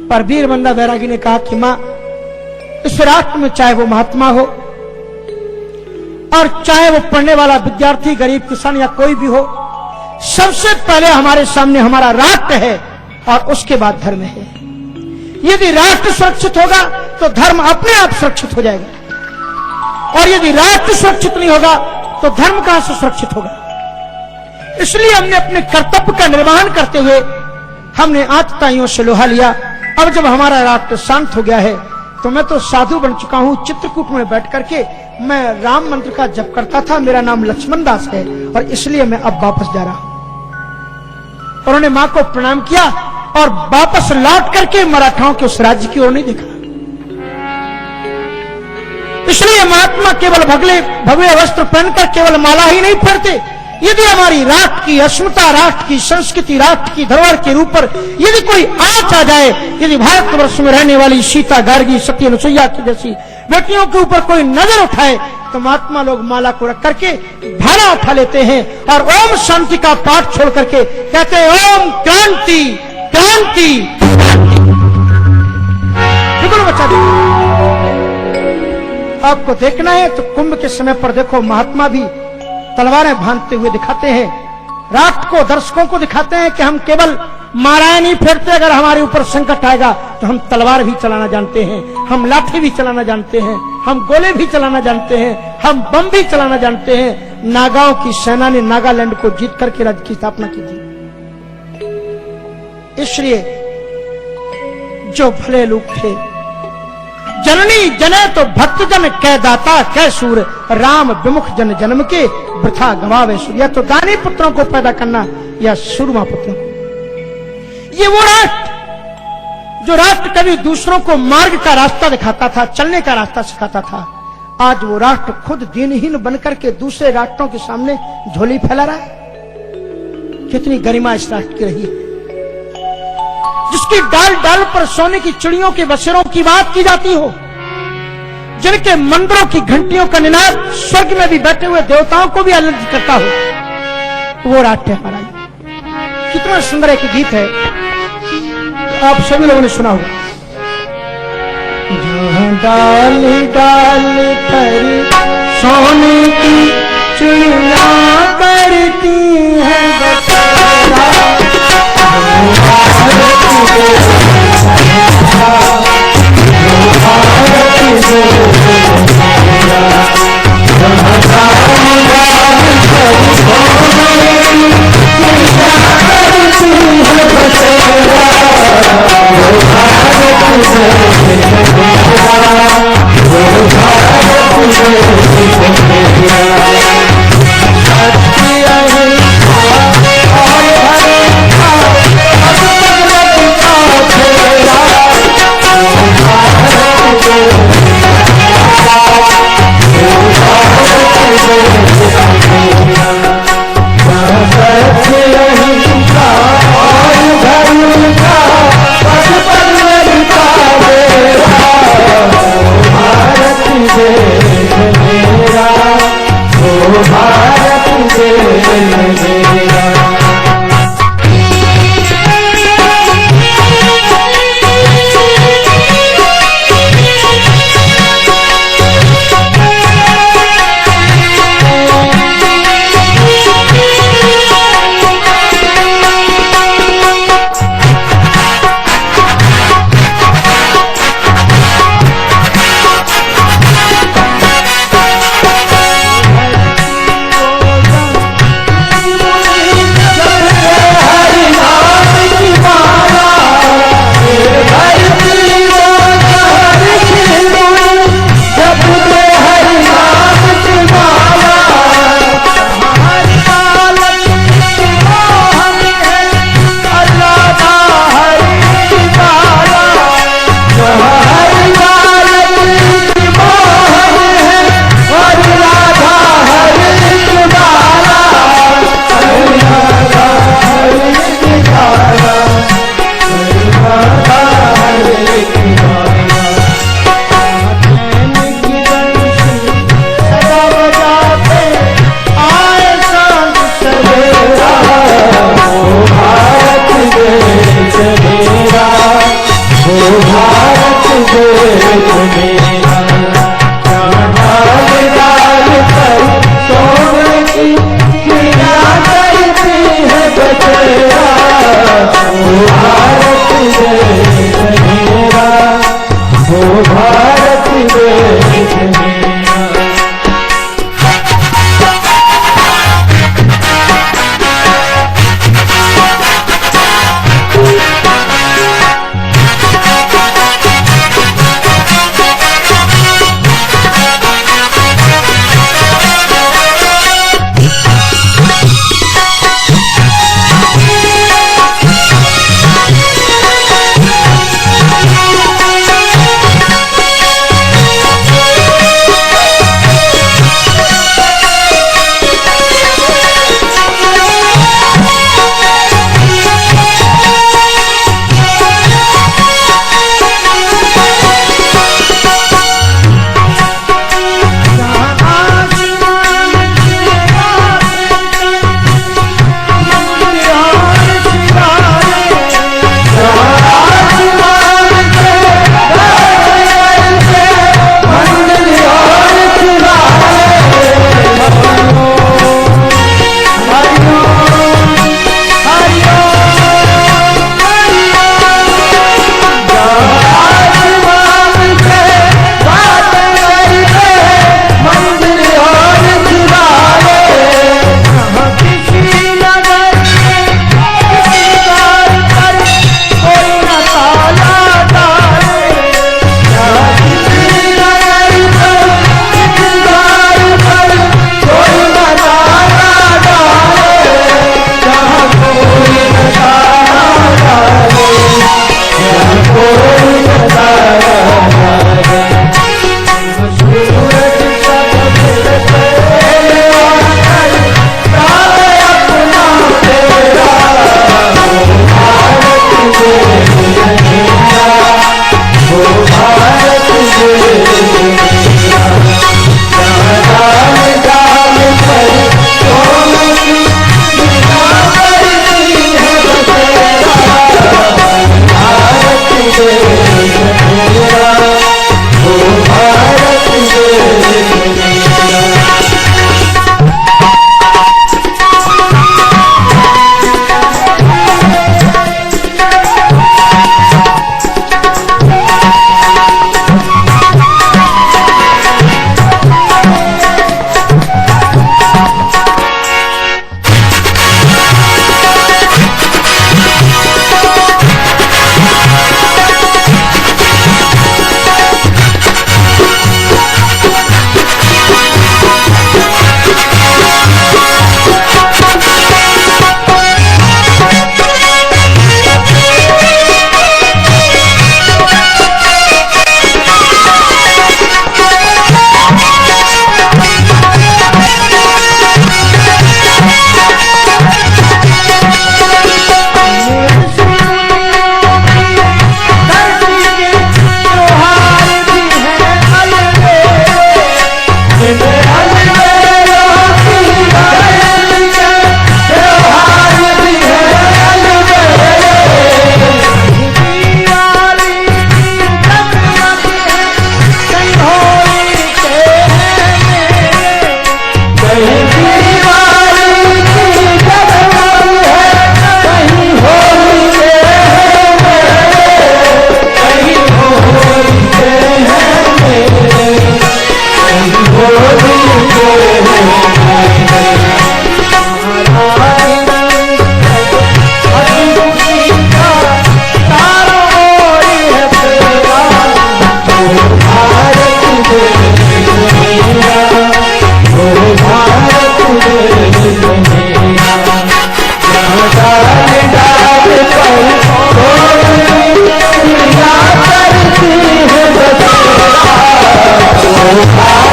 पर वीरबंदा बैरागी ने कहा कि मां, इस राष्ट्र में चाहे वो महात्मा हो और चाहे वो पढ़ने वाला विद्यार्थी, गरीब, किसान या कोई भी हो, सबसे पहले हमारे सामने हमारा राष्ट्र है और उसके बाद धर्म है। यदि राष्ट्र सुरक्षित होगा तो धर्म अपने आप सुरक्षित हो जाएगा, और यदि राष्ट्र सुरक्षित नहीं होगा तो धर्म कहां से सुरक्षित होगा। इसलिए हमने अपने कर्तव्य का निर्वहन करते हुए हमने आतताइयों से लोहा लिया। अब जब हमारा राष्ट्र शांत हो गया है तो मैं तो साधु बन चुका हूं। चित्रकूट में बैठ करके मैं राम मंत्र का जप करता था। मेरा नाम लक्ष्मण दास है और इसलिए मैं अब वापस जा रहा हूं। उन्होंने मां को प्रणाम किया और वापस लौट करके मराठाओं के उस राज्य की ओर नहीं देखा। इसलिए महात्मा केवल भगवे वस्त्र पहनकर केवल माला ही नहीं पहनते। यदि हमारी राष्ट्र की अस्मिता, राष्ट्र की संस्कृति, राष्ट्र की धरोहर के रूप पर यदि कोई आंच आ जाए, यदि भारतवर्ष में रहने वाली सीता, गार्गी, सती, अनुसुईया की जैसी बेटियों के ऊपर कोई नजर उठाए तो महात्मा लोग माला को रख करके भाला उठा लेते हैं और ओम शांति का पाठ छोड़ करके कहते हैं ओम क्रांति क्रांति। बचा दे। आपको देखना है तो कुंभ के समय पर देखो, महात्मा भी तलवारें भांजते हुए दिखाते हैं, राष्ट्र को, दर्शकों को दिखाते हैं कि हम केवल माराएं नहीं फेरते। अगर हमारे ऊपर संकट आएगा तो हम तलवार भी चलाना जानते हैं, हम लाठी भी चलाना जानते हैं, हम गोले भी चलाना जानते हैं, हम बम भी चलाना जानते हैं। नागाओं की सेना ने नागालैंड को जीत करके राज्य की स्थापना की थी। इसलिए जो भले लोग थे, जननी जने तो भक्त जन कै दाता कै सूर, राम विमुख जन जन्म के वृथा गवावे सूर। या तो दानी पुत्रों को पैदा करना या सूरमा पुत्रों को। ये वो राष्ट्र जो राष्ट्र कभी दूसरों को मार्ग का रास्ता दिखाता था, चलने का रास्ता सिखाता था, आज वो राष्ट्र खुद दीनहीन बनकर के दूसरे राष्ट्रों के सामने झोली फैला रहा है। कितनी गरिमा इस राष्ट्र की रही है, जिसकी डाल डाल पर सोने की चिड़ियों के बसेरों की बात की जाती हो, जिनके मंदिरों की घंटियों का निनाद स्वर्ग में भी बैठे हुए देवताओं को भी आनंदित करता हो, वो राष्ट्र है हमारा। कितना सुंदर एक गीत है, आप सभी लोगों ने सुना होगा। जहाँ डाल डाल पर सोने की चिड़िया करती है बसेरा, भारत देश मेरा, डाल डाल पर सोने की चिड़िया करती है बसेरा। भारत देश मेरा, वो भारत देश मेरा। Oh,